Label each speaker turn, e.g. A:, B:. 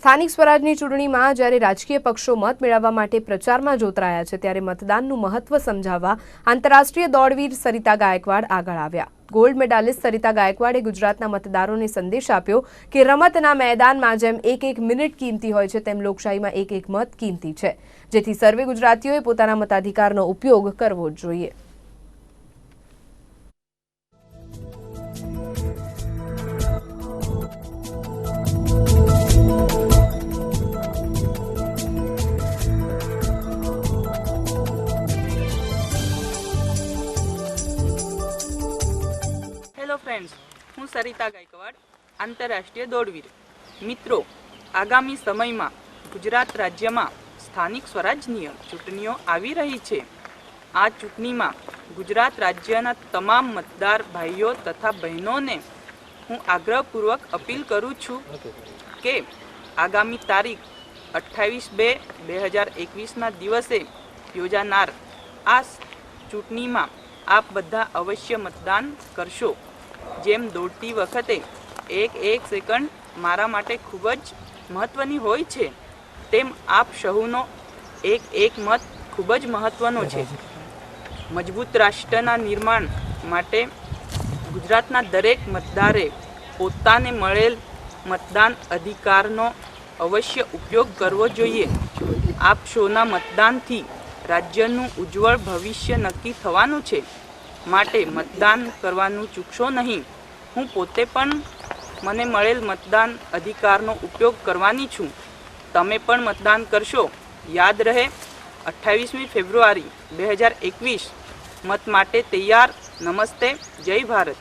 A: સ્થાનિક સ્વરાજની ચૂંટણીમાં જ્યારે રાજકીય પક્ષો મત મેળવવા માટે પ્રચારમાં જોતરાયા છે ત્યારે મતદાનનું મહત્વ સમજાવવા આંતરરાષ્ટ્રીય દોડવીર સરિતા ગાયકવાડ આગળ આવ્યા। ગોલ્ડ મેડાલિસ્ટ સરિતા ગાયકવાડે ગુજરાતના મતદારોને સંદેશ આપ્યો કે રમતના મેદાનમાં જેમ એક મિનિટ કિંમતી હોય છે તેમ લોકશાહીમાં એક મત કિંમતી છે, જેથી સર્વે ગુજરાતીઓએ પોતાના મતાધિકારનો ઉપયોગ કરવો જોઈએ।
B: हेलो फ्रेंड्स, हूँ सरिता गायकवाड, आंतरराष्ट्रीय दौड़वीर। मित्रों, आगामी समय में गुजरात राज्य में स्थानिक स्वराज्य चूंटणीओ आवी रही है। आ चूंटणी में गुजरात राज्यना तमाम मतदार भाईओ तथा बहनों ने हूँ आग्रहपूर्वक अपील करूँ छूँ के आगामी तारीख 28/2/2021 दिवसे योजानार आ चूंटणी में आप बधा अवश्य मतदान करशो। जेम दौड़ती वखते एक सेकंड मारा माटे खूब ज महत्वनी होय छे, तेम आप सहुनो एक मत खूब ज महत्वनो छे। मजबूत राष्ट्रना निर्माण माटे गुजरातना दरेक मतदारे पोताने मळेल मतदान अधिकारनो अवश्य उपयोग करवो जोईए। आप सौना मतदानथी राज्यનું ઉજ્જવળ ભવિષ્ય નક્કી થવાનું છે, માટે મતદાન કરવાનું ચૂકશો નહીં। હું પોતે પણ મને મળેલ મતદાન અધિકારનો ઉપયોગ કરવાની છું। તમે પણ મતદાન કરશો। યાદ રહે, 28મી ફેબ્રુઆરી 2021 મત માટે તૈયાર। નમસ્તે, જય ભારત।